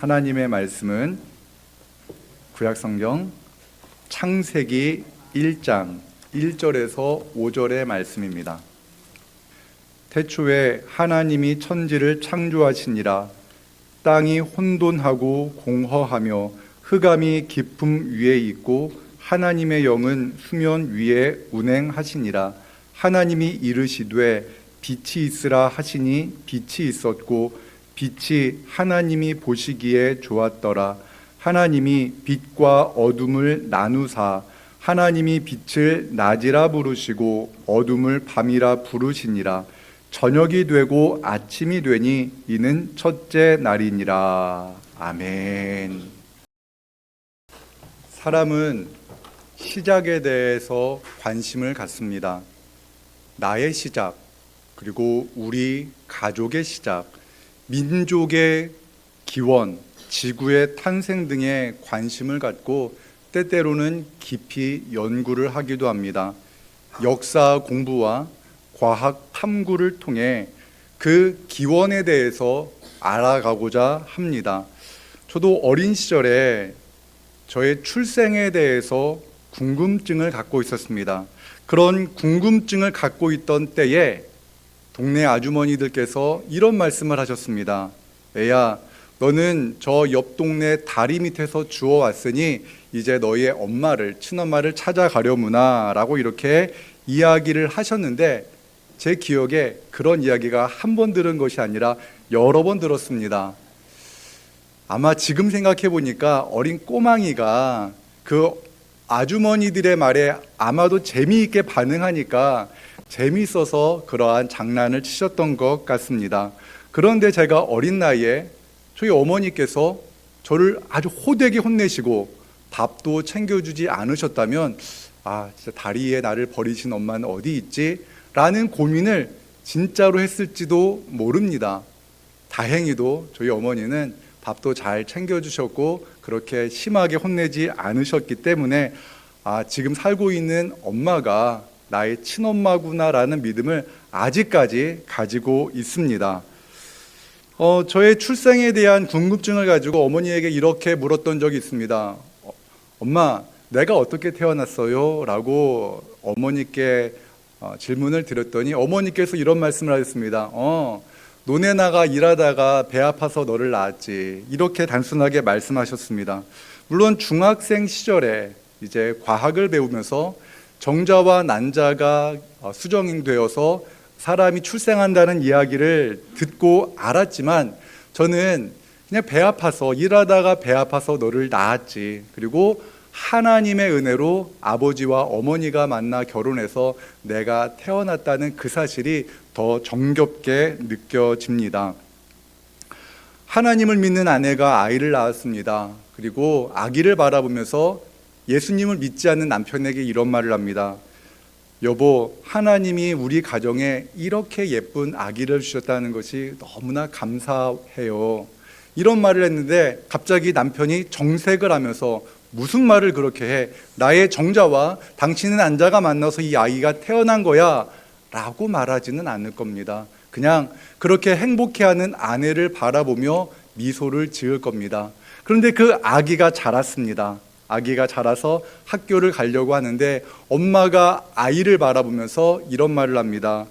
하나님의 말씀은 구약성경 창세기 1장 1절에서 5절의 말씀입니다. 태초에 하나님이 천지를 창조하시니라. 땅이 혼돈하고 공허하며 흑암이 깊음 위에 있고 하나님의 영은 수면 위에 운행하시니라. 하나님이 이르시되 빛이 있으라 하시니 빛이 있었고 빛이 하나님이 보시기에 좋았더라. 하나님이 빛과 어둠을 나누사 하나님이 빛을 낮이라 부르시고 어둠을 밤이라 부르시니라. 저녁이 되고 아침이 되니 이는 첫째 날이니라. 아멘. 사람은 시작에 대해서 관심을 갖습니다. 나의 시작, 그리고 우리 가족의 시작, 민족의 기원, 지구의 탄생 등에 관심을 갖고 때때로는 깊이 연구를 하기도 합니다. 역사 공부와 과학 탐구를 통해 그 기원에 대해서 알아가고자 합니다. 저도 어린 시절에 저의 출생에 대해서 궁금증을 갖고 있었습니다. 그런 궁금증을 갖고 있던 때에 동네 아주머니들께서 이런 말씀을 하셨습니다. 애야, 너는 저 옆 동네 다리 밑에서 주워왔으니 이제 너의 엄마를, 친엄마를 찾아가려무나 라고 이렇게 이야기를 하셨는데, 제 기억에 그런 이야기가 한 번 들은 것이 아니라 여러 번 들었습니다. 아마 지금 생각해 보니까 어린 꼬망이가 그 아주머니들의 말에 아마도 재미있게 반응하니까 재미있어서 그러한 장난을 치셨던 것 같습니다. 그런데 제가 어린 나이에 저희 어머니께서 저를 아주 호되게 혼내시고 밥도 챙겨주지 않으셨다면 진짜 다리에 나를 버리신 엄마는 어디 있지? 라는 고민을 진짜로 했을지도 모릅니다. 다행히도 저희 어머니는 밥도 잘 챙겨주셨고 그렇게 심하게 혼내지 않으셨기 때문에 지금 살고 있는 엄마가 나의 친엄마구나라는 믿음을 아직까지 가지고 있습니다. 저의 출생에 대한 궁금증을 가지고 어머니에게 이렇게 물었던 적이 있습니다. 엄마, 내가 어떻게 태어났어요? 라고 어머니께 질문을 드렸더니 어머니께서 이런 말씀을 하셨습니다. 논에 나가 일하다가 배 아파서 너를 낳았지. 이렇게 단순하게 말씀하셨습니다. 물론 중학생 시절에 이제 과학을 배우면서 정자와 난자가 수정되어서 사람이 출생한다는 이야기를 듣고 알았지만 저는 그냥 배 아파서 일하다가 배 아파서 너를 낳았지. 그리고 하나님의 은혜로 아버지와 어머니가 만나 결혼해서 내가 태어났다는 그 사실이 더 정겹게 느껴집니다. 하나님을 믿는 아내가 아이를 낳았습니다. 그리고 아기를 바라보면서 예수님을 믿지 않는 남편에게 이런 말을 합니다. 여보, 하나님이 우리 가정에 이렇게 예쁜 아기를 주셨다는 것이 너무나 감사해요. 이런 말을 했는데 갑자기 남편이 정색을 하면서 무슨 말을 그렇게 해? 나의 정자와 당신은 난자가 만나서 이 아이가 태어난 거야 라고 말하지는 않을 겁니다. 그냥 그렇게 행복해하는 아내를 바라보며 미소를 지을 겁니다. 그런데 그 아기가 자랐습니다. 아기가 자라서 학교를 가려고 하는데 엄마가 아이를 바라보면서 이런 말을 합니다.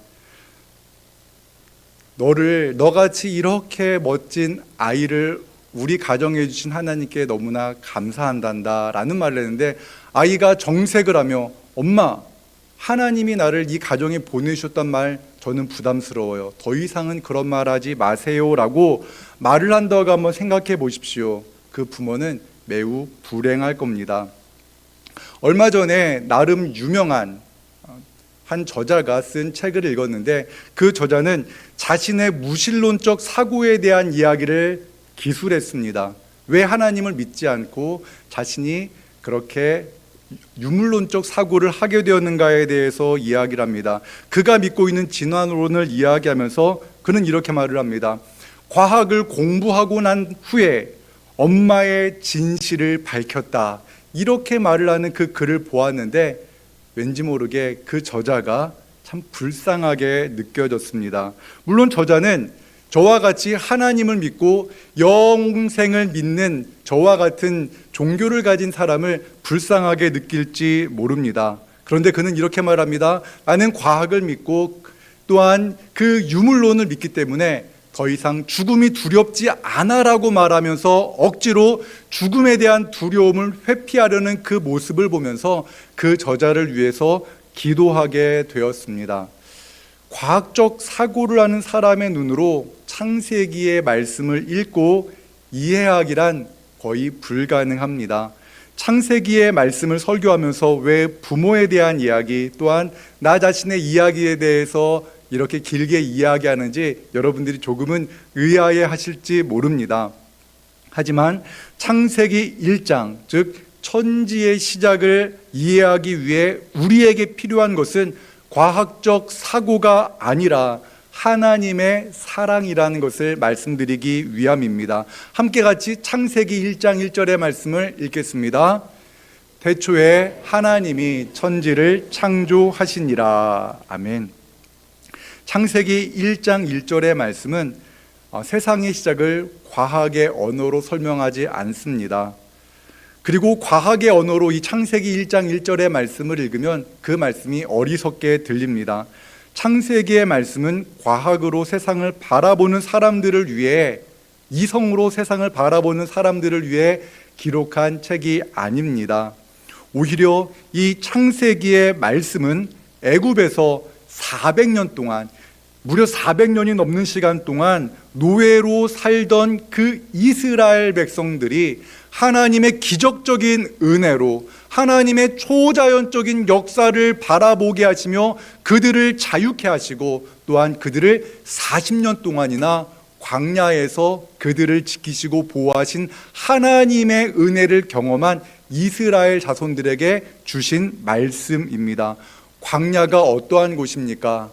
너같이 이렇게 멋진 아이를 우리 가정에 주신 하나님께 너무나 감사한단다 라는 말을 했는데 아이가 정색을 하며 엄마, 하나님이 나를 이 가정에 보내주셨단 말 저는 부담스러워요. 더 이상은 그런 말 하지 마세요 라고 말을 한다고 한번 생각해 보십시오. 그 부모는 매우 불행할 겁니다. 얼마 전에 나름 유명한 한 저자가 쓴 책을 읽었는데 그 저자는 자신의 무신론적 사고에 대한 이야기를 기술했습니다. 왜 하나님을 믿지 않고 자신이 그렇게 유물론적 사고를 하게 되었는가에 대해서 이야기를 합니다. 그가 믿고 있는 진화론을 이야기하면서 그는 이렇게 말을 합니다. 과학을 공부하고 난 후에 엄마의 진실을 밝혔다. 이렇게 말을 하는 그 글을 보았는데 왠지 모르게 그 저자가 참 불쌍하게 느껴졌습니다. 물론 저자는 저와 같이 하나님을 믿고 영생을 믿는 저와 같은 종교를 가진 사람을 불쌍하게 느낄지 모릅니다. 그런데 그는 이렇게 말합니다. 나는 과학을 믿고 또한 그 유물론을 믿기 때문에 더 이상 죽음이 두렵지 않아라고 말하면서 억지로 죽음에 대한 두려움을 회피하려는 그 모습을 보면서 그 저자를 위해서 기도하게 되었습니다. 과학적 사고를 하는 사람의 눈으로 창세기의 말씀을 읽고 이해하기란 거의 불가능합니다. 창세기의 말씀을 설교하면서 왜 부모에 대한 이야기, 또한 나 자신의 이야기에 대해서 이렇게 길게 이야기하는지 여러분들이 조금은 의아해 하실지 모릅니다. 하지만 창세기 1장, 즉 천지의 시작을 이해하기 위해 우리에게 필요한 것은 과학적 사고가 아니라 하나님의 사랑이라는 것을 말씀드리기 위함입니다. 함께 같이 창세기 1장 1절의 말씀을 읽겠습니다. 태초에 하나님이 천지를 창조하시니라. 아멘. 창세기 1장 1절의 말씀은 세상의 시작을 과학의 언어로 설명하지 않습니다. 그리고 과학의 언어로 이 창세기 1장 1절의 말씀을 읽으면 그 말씀이 어리석게 들립니다. 창세기의 말씀은 과학으로 세상을 바라보는 사람들을 위해, 이성으로 세상을 바라보는 사람들을 위해 기록한 책이 아닙니다. 오히려 이 창세기의 말씀은 애굽에서 400년 동안, 무려 400년이 넘는 시간 동안 노예로 살던 그 이스라엘 백성들이 하나님의 기적적인 은혜로 하나님의 초자연적인 역사를 바라보게 하시며 그들을 자유케 하시고 또한 그들을 40년 동안이나 광야에서 그들을 지키시고 보호하신 하나님의 은혜를 경험한 이스라엘 자손들에게 주신 말씀입니다. 광야가 어떠한 곳입니까?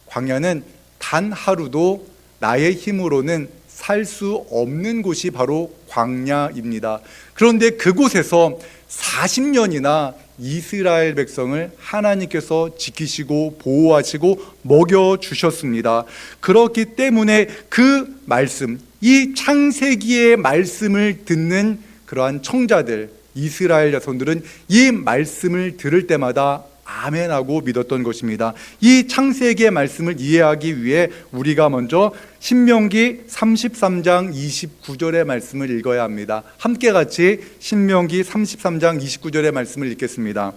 광야는 단 하루도 나의 힘으로는 살 수 없는 곳이 바로 광야입니다. 그런데 그곳에서 40년이나 이스라엘 백성을 하나님께서 지키시고 보호하시고 먹여주셨습니다. 그렇기 때문에 그 말씀, 이 창세기의 말씀을 듣는 그러한 청자들, 이스라엘 자손들은 이 말씀을 들을 때마다 아멘하고 믿었던 것입니다. 이 창세기의 말씀을 이해하기 위해 우리가 먼저 신명기 33장 29절의 말씀을 읽어야 합니다. 함께 같이 신명기 33장 29절의 말씀을 읽겠습니다.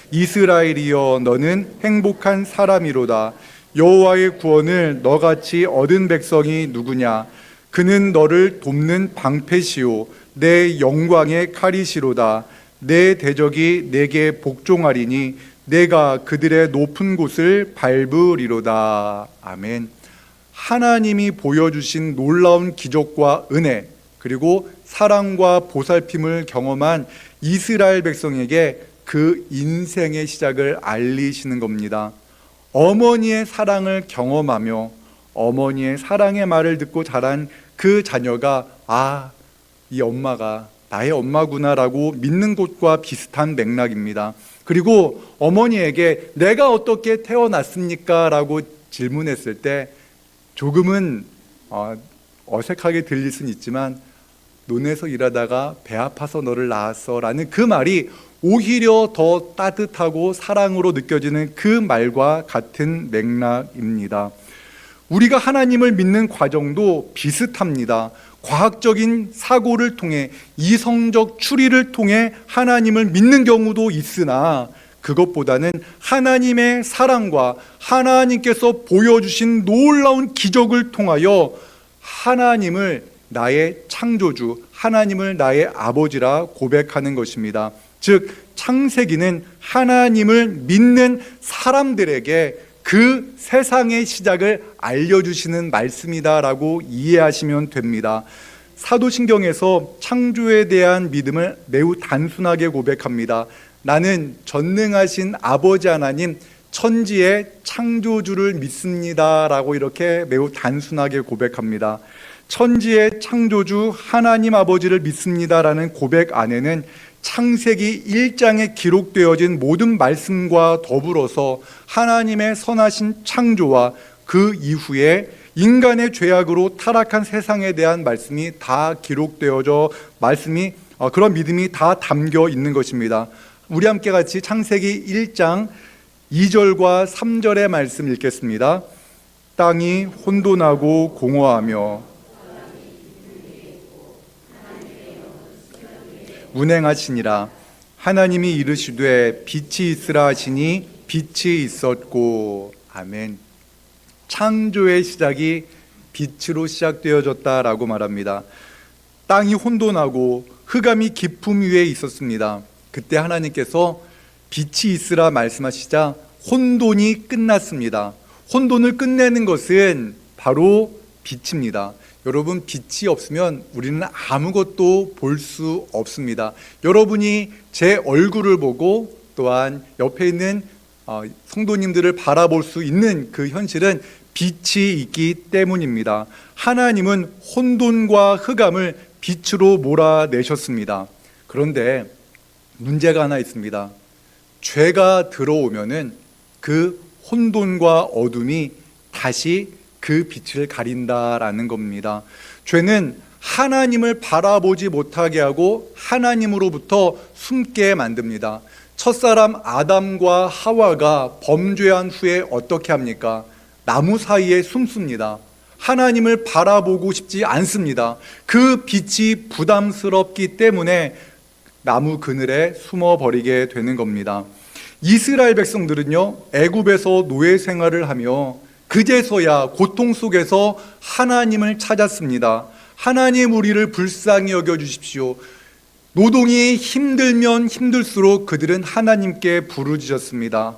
이스라엘이여 너는 행복한 사람이로다. 여호와의 구원을 너같이 얻은 백성이 누구냐? 그는 너를 돕는 방패시오 내 영광의 칼이시로다. 내 대적이 내게 복종하리니 내가 그들의 높은 곳을 밟으리로다. 아멘. 하나님이 보여주신 놀라운 기적과 은혜, 그리고 사랑과 보살핌을 경험한 이스라엘 백성에게 그 인생의 시작을 알리시는 겁니다. 어머니의 사랑을 경험하며 어머니의 사랑의 말을 듣고 자란 그 자녀가 이 엄마가 나의 엄마구나라고 믿는 것과 비슷한 맥락입니다. 그리고 어머니에게 내가 어떻게 태어났습니까? 라고 질문했을 때 조금은 어색하게 들릴 수는 있지만 논에서 일하다가 배 아파서 너를 낳았어 라는 그 말이 오히려 더 따뜻하고 사랑으로 느껴지는 그 말과 같은 맥락입니다. 우리가 하나님을 믿는 과정도 비슷합니다. 과학적인 사고를 통해 이성적 추리를 통해 하나님을 믿는 경우도 있으나 그것보다는 하나님의 사랑과 하나님께서 보여주신 놀라운 기적을 통하여 하나님을 나의 창조주, 하나님을 나의 아버지라 고백하는 것입니다. 즉 창세기는 하나님을 믿는 사람들에게 그 세상의 시작을 알려주시는 말씀이다라고 이해하시면 됩니다. 사도신경에서 창조에 대한 믿음을 매우 단순하게 고백합니다. 나는 전능하신 아버지 하나님 천지의 창조주를 믿습니다라고 이렇게 매우 단순하게 고백합니다. 천지의 창조주 하나님 아버지를 믿습니다라는 고백 안에는 창세기 1장에 기록되어진 모든 말씀과 더불어서 하나님의 선하신 창조와 그 이후에 인간의 죄악으로 타락한 세상에 대한 말씀이 다 기록되어져 그런 믿음이 다 담겨 있는 것입니다. 우리 함께 같이 창세기 1장 2절과 3절의 말씀 읽겠습니다. 땅이 혼돈하고 공허하며 운행하시니라. 하나님이 이르시되 빛이 있으라 하시니 빛이 있었고. 아멘. 창조의 시작이 빛으로 시작되어졌다라고 말합니다. 땅이 혼돈하고 흑암이 깊음 위에 있었습니다. 그때 하나님께서 빛이 있으라 말씀하시자 혼돈이 끝났습니다. 혼돈을 끝내는 것은 바로 빛입니다. 여러분, 빛이 없으면 우리는 아무것도 볼 수 없습니다. 여러분이 제 얼굴을 보고 또한 옆에 있는 성도님들을 바라볼 수 있는 그 현실은 빛이 있기 때문입니다. 하나님은 혼돈과 흑암을 빛으로 몰아내셨습니다. 그런데 문제가 하나 있습니다. 죄가 들어오면은 그 혼돈과 어둠이 다시 그 빛을 가린다라는 겁니다. 죄는 하나님을 바라보지 못하게 하고 하나님으로부터 숨게 만듭니다. 첫사람 아담과 하와가 범죄한 후에 어떻게 합니까? 나무 사이에 숨습니다. 하나님을 바라보고 싶지 않습니다. 그 빛이 부담스럽기 때문에 나무 그늘에 숨어버리게 되는 겁니다. 이스라엘 백성들은요, 애굽에서 노예 생활을 하며 그제서야 고통 속에서 하나님을 찾았습니다. 하나님, 우리를 불쌍히 여겨주십시오. 노동이 힘들면 힘들수록 그들은 하나님께 부르짖었습니다.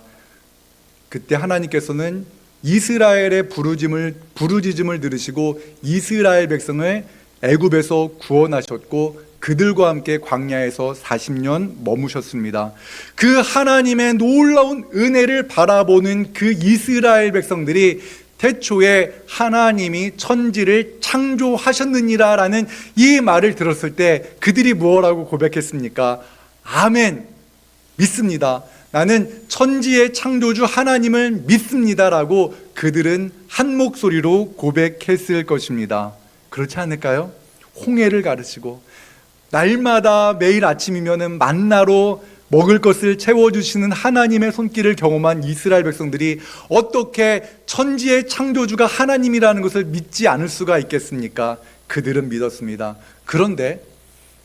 그때 하나님께서는 이스라엘의 부르짖음을 들으시고 이스라엘 백성을 애굽에서 구원하셨고 그들과 함께 광야에서 40년 머무셨습니다. 그 하나님의 놀라운 은혜를 바라보는 그 이스라엘 백성들이 태초에 하나님이 천지를 창조하셨느니라 라는 이 말을 들었을 때 그들이 무엇라고 고백했습니까? 아멘, 믿습니다. 나는 천지의 창조주 하나님을 믿습니다 라고 그들은 한 목소리로 고백했을 것입니다. 그렇지 않을까요? 홍해를 가르치고 날마다 매일 아침이면 만나로 먹을 것을 채워주시는 하나님의 손길을 경험한 이스라엘 백성들이 어떻게 천지의 창조주가 하나님이라는 것을 믿지 않을 수가 있겠습니까? 그들은 믿었습니다. 그런데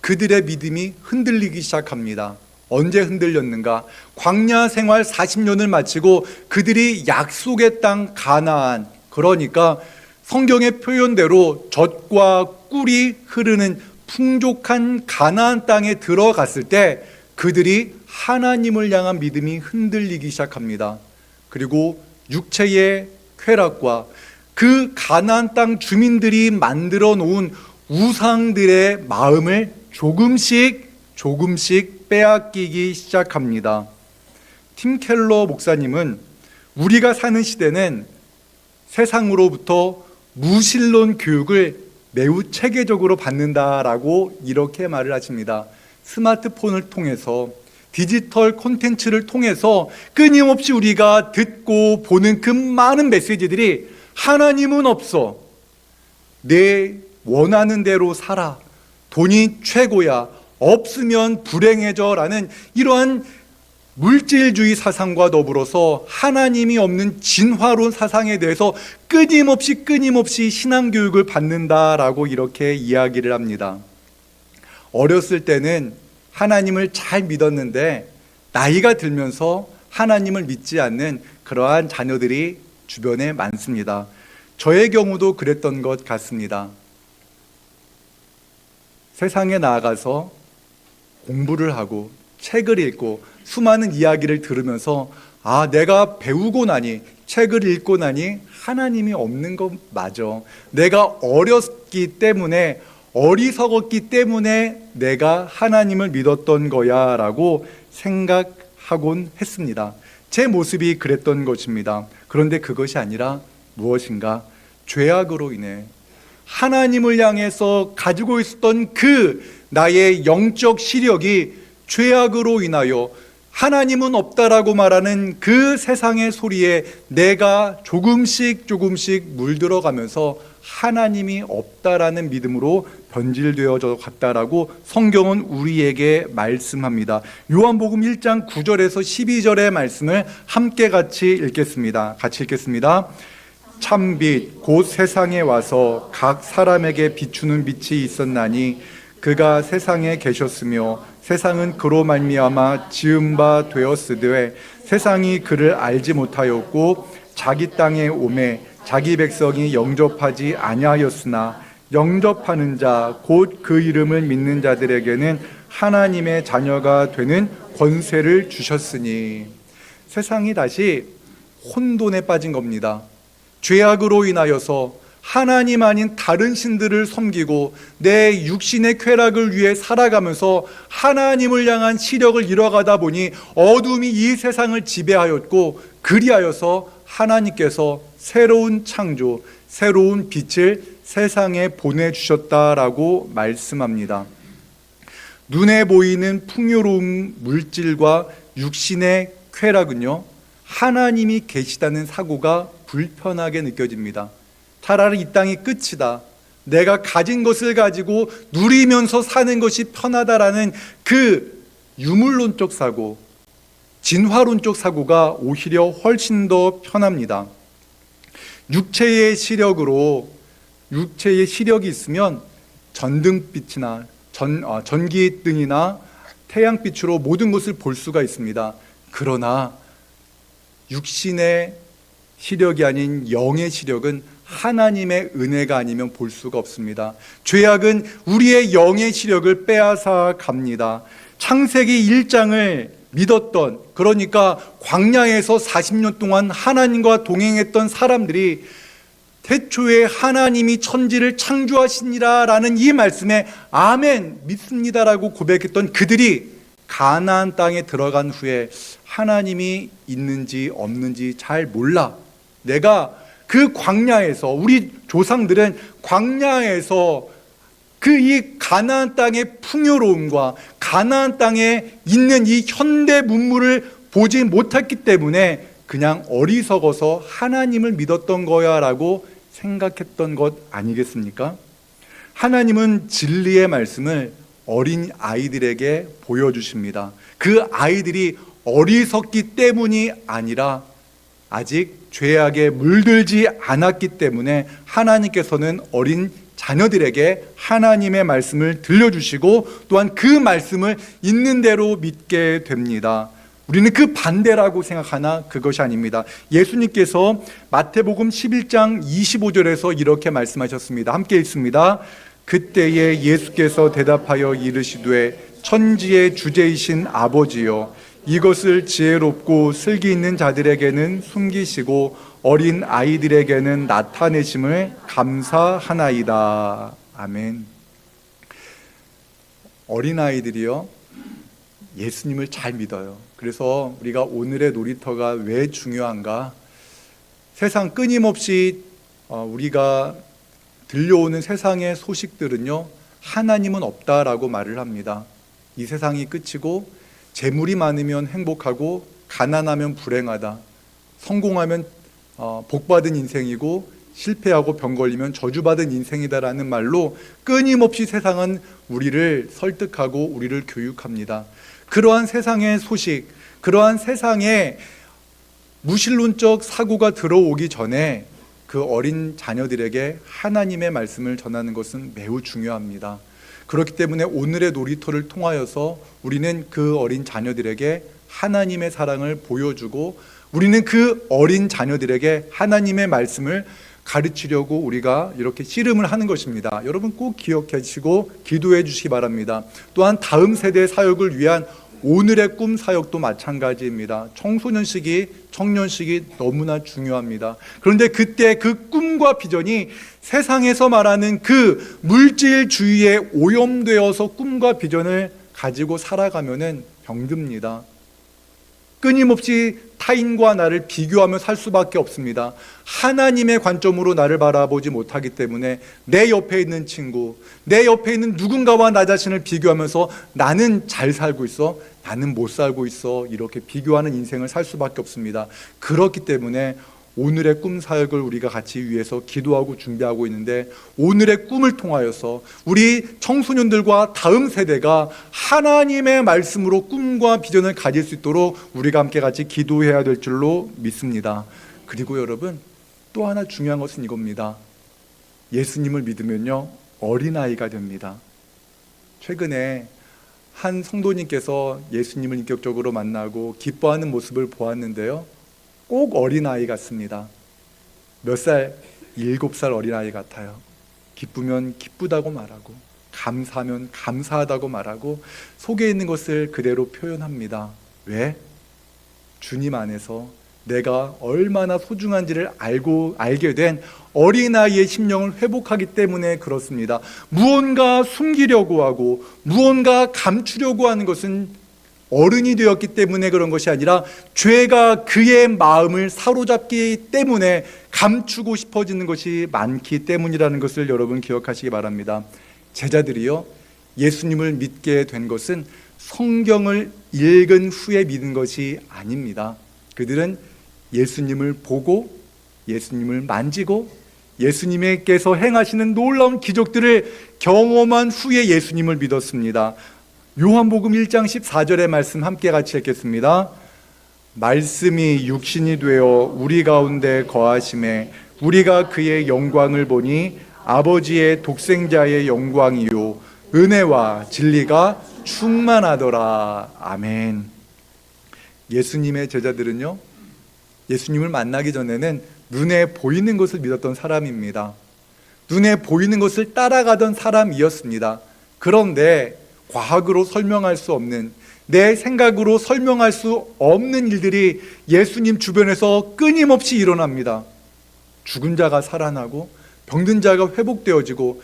그들의 믿음이 흔들리기 시작합니다. 언제 흔들렸는가? 광야 생활 40년을 마치고 그들이 약속의 땅 가나안, 그러니까 성경의 표현대로 젖과 꿀이 흐르는 풍족한 가나안 땅에 들어갔을 때 그들이 하나님을 향한 믿음이 흔들리기 시작합니다. 그리고 육체의 쾌락과 그 가나안 땅 주민들이 만들어 놓은 우상들의 마음을 조금씩 빼앗기기 시작합니다. 팀 켈러 목사님은 우리가 사는 시대는 세상으로부터 무신론 교육을 매우 체계적으로 받는다라고 이렇게 말을 하십니다. 스마트폰을 통해서 디지털 콘텐츠를 통해서 끊임없이 우리가 듣고 보는 그 많은 메시지들이 하나님은 없어, 내 원하는 대로 살아, 돈이 최고야, 없으면 불행해져 라는 이러한 물질주의 사상과 더불어서 하나님이 없는 진화론 사상에 대해서 끊임없이 신앙교육을 받는다라고 이렇게 이야기를 합니다. 어렸을 때는 하나님을 잘 믿었는데 나이가 들면서 하나님을 믿지 않는 그러한 자녀들이 주변에 많습니다. 저의 경우도 그랬던 것 같습니다. 세상에 나아가서 공부를 하고 책을 읽고 수많은 이야기를 들으면서 내가 배우고 나니, 책을 읽고 나니 하나님이 없는 거 맞아. 내가 어리석었기 때문에 내가 하나님을 믿었던 거야 라고 생각하곤 했습니다. 제 모습이 그랬던 것입니다. 그런데 그것이 아니라 무엇인가? 죄악으로 인해 하나님을 향해서 가지고 있었던 그 나의 영적 시력이 죄악으로 인하여 하나님은 없다라고 말하는 그 세상의 소리에 내가 조금씩 물들어가면서 하나님이 없다라는 믿음으로 변질되어져 갔다라고 성경은 우리에게 말씀합니다. 요한복음 1장 9절에서 12절의 말씀을 함께 같이 읽겠습니다. 참빛 곧 세상에 와서 각 사람에게 비추는 빛이 있었나니 그가 세상에 계셨으며 세상은 그로 말미암아 지은 바 되었으되 세상이 그를 알지 못하였고 자기 땅에 오매 자기 백성이 영접하지 아니하였으나 영접하는 자 곧 그 이름을 믿는 자들에게는 하나님의 자녀가 되는 권세를 주셨으니, 세상이 다시 혼돈에 빠진 겁니다. 죄악으로 인하여서 하나님 아닌 다른 신들을 섬기고 내 육신의 쾌락을 위해 살아가면서 하나님을 향한 시력을 잃어가다 보니 어둠이 이 세상을 지배하였고, 그리하여서 하나님께서 새로운 창조, 새로운 빛을 세상에 보내주셨다라고 말씀합니다. 눈에 보이는 풍요로운 물질과 육신의 쾌락은요, 하나님이 계시다는 사고가 불편하게 느껴집니다. 차라리 이 땅이 끝이다, 내가 가진 것을 가지고 누리면서 사는 것이 편하다라는 그 유물론적 사고, 진화론적 사고가 오히려 훨씬 더 편합니다. 육체의 시력이 있으면 전등빛이나 전기등이나 태양빛으로 모든 것을 볼 수가 있습니다. 그러나 육신의 시력이 아닌 영의 시력은 하나님의 은혜가 아니면 볼 수가 없습니다. 죄악은 우리의 영의 시력을 빼앗아 갑니다. 창세기 1장을 믿었던, 그러니까 광야에서 40년 동안 하나님과 동행했던 사람들이 태초에 하나님이 천지를 창조하시니라 라는 이 말씀에 아멘 믿습니다라고 고백했던 그들이 가나안 땅에 들어간 후에 하나님이 있는지 없는지 잘 몰라, 내가 그 광야에서, 우리 조상들은 광야에서 그 이 가나안 땅의 풍요로움과 가나안 땅에 있는 이 현대 문물을 보지 못했기 때문에 그냥 어리석어서 하나님을 믿었던 거야 라고 생각했던 것 아니겠습니까? 하나님은 진리의 말씀을 어린 아이들에게 보여주십니다. 그 아이들이 어리석기 때문이 아니라 아직 죄악에 물들지 않았기 때문에 하나님께서는 어린 자녀들에게 하나님의 말씀을 들려주시고 또한 그 말씀을 있는 대로 믿게 됩니다. 우리는 그 반대라고 생각하나 그것이 아닙니다. 예수님께서 마태복음 11장 25절에서 이렇게 말씀하셨습니다. 함께 읽습니다. 그때에 예수께서 대답하여 이르시되 천지의 주제이신 아버지여, 이것을 지혜롭고 슬기 있는 자들에게는 숨기시고 어린 아이들에게는 나타내심을 감사하나이다. 아멘. 어린 아이들이요, 예수님을 잘 믿어요. 그래서 우리가 오늘의 놀이터가 왜 중요한가? 세상 끊임없이 우리가 들려오는 세상의 소식들은요, 하나님은 없다라고 말을 합니다. 이 세상이 끝이고 재물이 많으면 행복하고 가난하면 불행하다, 성공하면 복받은 인생이고 실패하고 병 걸리면 저주받은 인생이다라는 말로 끊임없이 세상은 우리를 설득하고 우리를 교육합니다. 그러한 세상의 소식, 그러한 세상에 무신론적 사고가 들어오기 전에 그 어린 자녀들에게 하나님의 말씀을 전하는 것은 매우 중요합니다. 그렇기 때문에 오늘의 놀이터를 통하여서 우리는 그 어린 자녀들에게 하나님의 사랑을 보여주고, 우리는 그 어린 자녀들에게 하나님의 말씀을 가르치려고 우리가 이렇게 씨름을 하는 것입니다. 여러분 꼭 기억하시고 기도해 주시기 바랍니다. 또한 다음 세대 사역을 위한 오늘의 꿈 사역도 마찬가지입니다. 청소년 시기, 청년 시기 너무나 중요합니다. 그런데 그때 그 꿈과 비전이 세상에서 말하는 그 물질주의에 오염되어서 꿈과 비전을 가지고 살아가면은 병듭니다. 끊임없이 타인과 나를 비교하며 살 수밖에 없습니다. 하나님의 관점으로 나를 바라보지 못하기 때문에 내 옆에 있는 친구, 내 옆에 있는 누군가와 나 자신을 비교하면서 나는 잘 살고 있어, 나는 못 살고 있어, 이렇게 비교하는 인생을 살 수밖에 없습니다. 그렇기 때문에 오늘의 꿈 사역을 우리가 같이 위해서 기도하고 준비하고 있는데, 오늘의 꿈을 통하여서 우리 청소년들과 다음 세대가 하나님의 말씀으로 꿈과 비전을 가질 수 있도록 우리가 함께 같이 기도해야 될 줄로 믿습니다. 그리고 여러분, 또 하나 중요한 것은 이겁니다. 예수님을 믿으면요, 어린아이가 됩니다. 최근에 한 성도님께서 예수님을 인격적으로 만나고 기뻐하는 모습을 보았는데요, 꼭 어린아이 같습니다. 몇 살? 7살 어린아이 같아요. 기쁘면 기쁘다고 말하고, 감사하면 감사하다고 말하고, 속에 있는 것을 그대로 표현합니다. 왜? 주님 안에서 내가 얼마나 소중한지를 알게 된 어린아이의 심령을 회복하기 때문에 그렇습니다. 무언가 숨기려고 하고 무언가 감추려고 하는 것은 어른이 되었기 때문에 그런 것이 아니라 죄가 그의 마음을 사로잡기 때문에 감추고 싶어지는 것이 많기 때문이라는 것을 여러분 기억하시기 바랍니다. 제자들이요, 예수님을 믿게 된 것은 성경을 읽은 후에 믿은 것이 아닙니다. 그들은 예수님을 보고 예수님을 만지고 예수님께서 행하시는 놀라운 기적들을 경험한 후에 예수님을 믿었습니다. 요한복음 1장 14절의 말씀 함께 같이 읽겠습니다. 말씀이 육신이 되어 우리 가운데 거하심에 우리가 그의 영광을 보니 아버지의 독생자의 영광이요 은혜와 진리가 충만하더라. 아멘. 예수님의 제자들은요, 예수님을 만나기 전에는 눈에 보이는 것을 믿었던 사람입니다. 눈에 보이는 것을 따라가던 사람이었습니다. 그런데 과학으로 설명할 수 없는, 내 생각으로 설명할 수 없는 일들이 예수님 주변에서 끊임없이 일어납니다. 죽은 자가 살아나고 병든 자가 회복되어지고,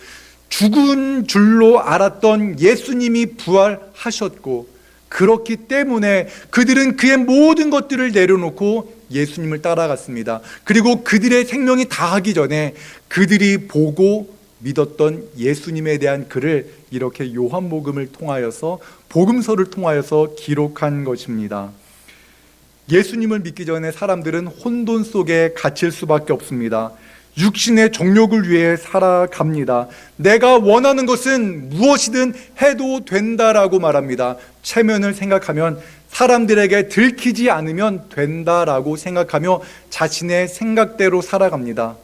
죽은 줄로 알았던 예수님이 부활하셨고, 그렇기 때문에 그들은 그의 모든 것들을 내려놓고 예수님을 따라갔습니다. 그리고 그들의 생명이 다하기 전에 그들이 보고 믿었던 예수님에 대한 글을 이렇게 요한복음을 통하여서, 복음서를 통하여서 기록한 것입니다. 예수님을 믿기 전에 사람들은 혼돈 속에 갇힐 수밖에 없습니다. 육신의 정욕을 위해 살아갑니다. 내가 원하는 것은 무엇이든 해도 된다라고 말합니다. 체면을 생각하면, 사람들에게 들키지 않으면 된다라고 생각하며 자신의 생각대로 살아갑니다.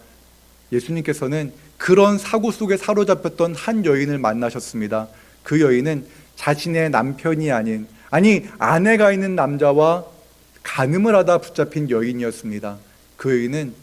예수님께서는 그런 사고 속에 사로잡혔던 한 여인을 만나셨습니다. 그 여인은 자신의 남편이 아니 아내가 있는 남자와 간음을 하다 붙잡힌 여인이었습니다. 그 여인은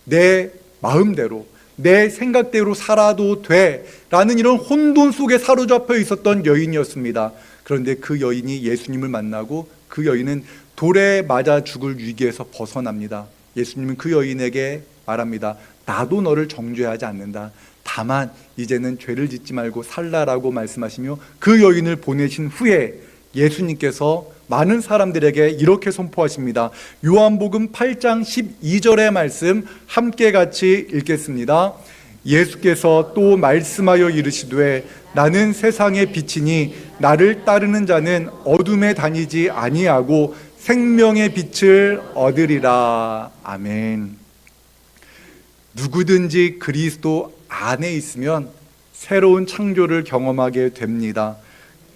내 마음대로, 내 생각대로 살아도 돼 라는 이런 혼돈 속에 사로잡혀 있었던 여인이었습니다. 그런데 그 여인이 예수님을 만나고 그 여인은 돌에 맞아 죽을 위기에서 벗어납니다. 예수님은 그 여인에게 말합니다. 나도 너를 정죄하지 않는다. 다만 이제는 죄를 짓지 말고 살라라고 말씀하시며 그 여인을 보내신 후에 예수님께서 많은 사람들에게 이렇게 선포하십니다. 요한복음 8장 12절의 말씀 함께 같이 읽겠습니다. 예수께서 또 말씀하여 이르시되 나는 세상의 빛이니 나를 따르는 자는 어둠에 다니지 아니하고 생명의 빛을 얻으리라. 아멘. 누구든지 그리스도 안에 있으면 새로운 창조를 경험하게 됩니다.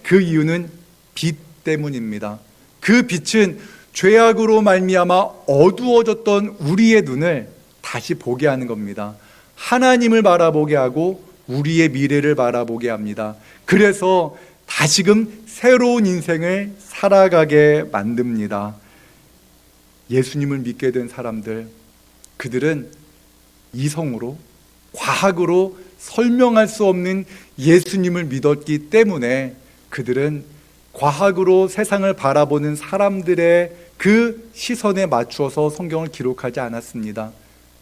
그 이유는 빛 때문입니다. 그 빛은 죄악으로 말미암아 어두워졌던 우리의 눈을 다시 보게 하는 겁니다. 하나님을 바라보게 하고 우리의 미래를 바라보게 합니다. 그래서 다시금 새로운 인생을 살아가게 만듭니다. 예수님을 믿게 된 사람들, 그들은 이성으로, 과학으로 설명할 수 없는 예수님을 믿었기 때문에 그들은 과학으로 세상을 바라보는 사람들의 그 시선에 맞추어서 성경을 기록하지 않았습니다.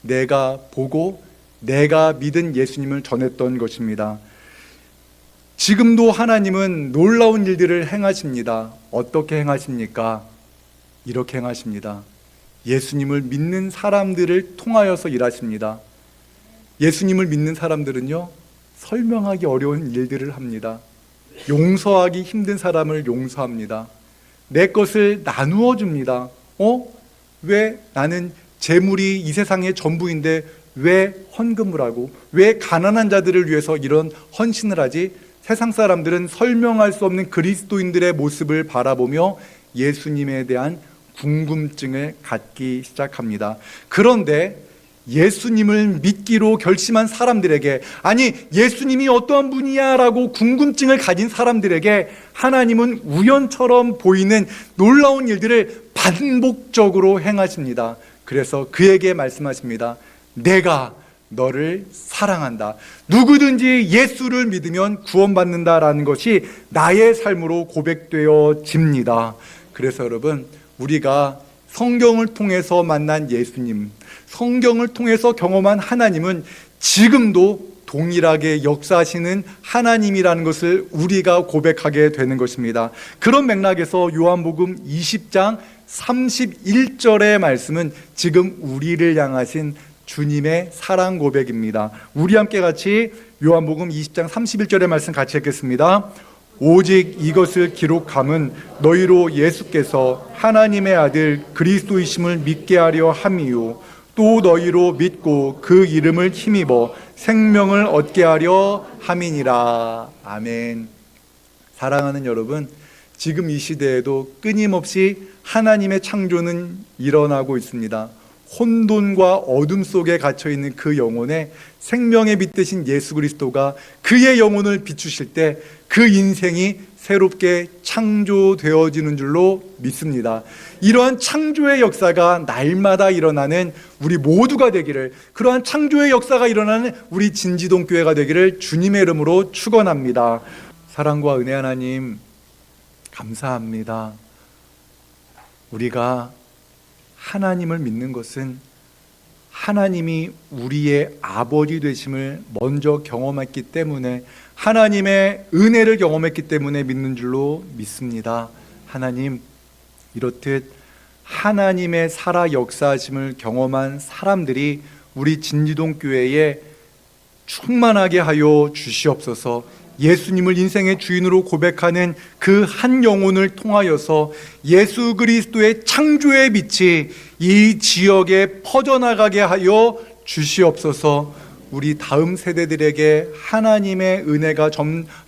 내가 보고 내가 믿은 예수님을 전했던 것입니다. 지금도 하나님은 놀라운 일들을 행하십니다. 어떻게 행하십니까? 이렇게 행하십니다. 예수님을 믿는 사람들을 통하여서 일하십니다. 예수님을 믿는 사람들은요, 설명하기 어려운 일들을 합니다. 용서하기 힘든 사람을 용서합니다. 내 것을 나누어 줍니다. 왜 나는 재물이 이 세상의 전부인데 왜 헌금을 하고, 왜 가난한 자들을 위해서 이런 헌신을 하지? 세상 사람들은 설명할 수 없는 그리스도인들의 모습을 바라보며 예수님에 대한 궁금증을 갖기 시작합니다. 그런데 예수님을 믿기로 결심한 사람들에게, 아니 예수님이 어떠한 분이야 라고 궁금증을 가진 사람들에게 하나님은 우연처럼 보이는 놀라운 일들을 반복적으로 행하십니다. 그래서 그에게 말씀하십니다. 내가 너를 사랑한다. 누구든지 예수를 믿으면 구원받는다라는 것이 나의 삶으로 고백되어집니다. 그래서 여러분, 우리가 성경을 통해서 만난 예수님, 성경을 통해서 경험한 하나님은 지금도 동일하게 역사하시는 하나님이라는 것을 우리가 고백하게 되는 것입니다. 그런 맥락에서 요한복음 20장 31절의 말씀은 지금 우리를 향하신 주님의 사랑 고백입니다. 우리 함께 같이 요한복음 20장 31절의 말씀 같이 읽겠습니다. 오직 이것을 기록함은 너희로 예수께서 하나님의 아들 그리스도이심을 믿게 하려 함이요 또 너희로 믿고 그 이름을 힘입어 생명을 얻게 하려 함이니라. 아멘. 사랑하는 여러분, 지금 이 시대에도 끊임없이 하나님의 창조는 일어나고 있습니다. 혼돈과 어둠 속에 갇혀있는 그 영혼에 생명의 빛 되신 예수 그리스도가 그의 영혼을 비추실 때 그 인생이 새롭게 창조되어지는 줄로 믿습니다. 이러한 창조의 역사가 날마다 일어나는 우리 모두가 되기를, 그러한 창조의 역사가 일어나는 우리 진지동 교회가 되기를 주님의 이름으로 축원합니다. 사랑과 은혜 하나님 감사합니다. 우리가 하나님을 믿는 것은 하나님이 우리의 아버지 되심을 먼저 경험했기 때문에, 하나님의 은혜를 경험했기 때문에 믿는 줄로 믿습니다. 하나님, 이렇듯 하나님의 살아 역사하심을 경험한 사람들이 우리 진지동 교회에 충만하게 하여 주시옵소서. 예수님을 인생의 주인으로 고백하는 그 한 영혼을 통하여서 예수 그리스도의 창조의 빛이 이 지역에 퍼져나가게 하여 주시옵소서. 우리 다음 세대들에게 하나님의 은혜가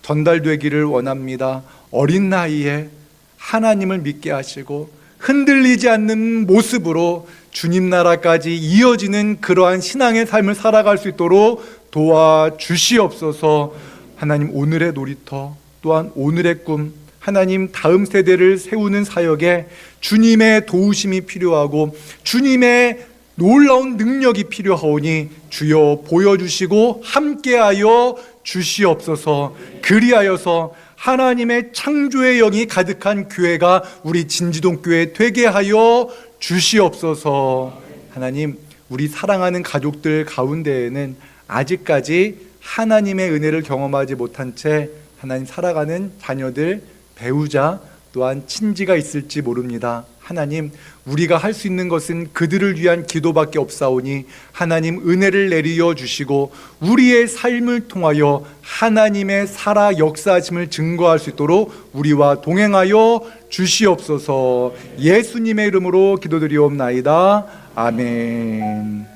전달되기를 원합니다. 어린 나이에 하나님을 믿게 하시고 흔들리지 않는 모습으로 주님 나라까지 이어지는 그러한 신앙의 삶을 살아갈 수 있도록 도와주시옵소서. 하나님, 오늘의 놀이터 또한 오늘의 꿈, 하나님 다음 세대를 세우는 사역에 주님의 도우심이 필요하고 주님의 놀라운 능력이 필요하오니 주여 보여주시고 함께하여 주시옵소서. 그리하여서 하나님의 창조의 영이 가득한 교회가 우리 진지동 교회 되게 하여 주시옵소서. 하나님, 우리 사랑하는 가족들 가운데에는 아직까지 하나님의 은혜를 경험하지 못한 채 하나님 살아가는 자녀들, 배우자 또한 친지가 있을지 모릅니다. 하나님, 우리가 할 수 있는 것은 그들을 위한 기도밖에 없사오니 하나님 은혜를 내리어 주시고 우리의 삶을 통하여 하나님의 살아 역사하심을 증거할 수 있도록 우리와 동행하여 주시옵소서. 예수님의 이름으로 기도드리옵나이다. 아멘.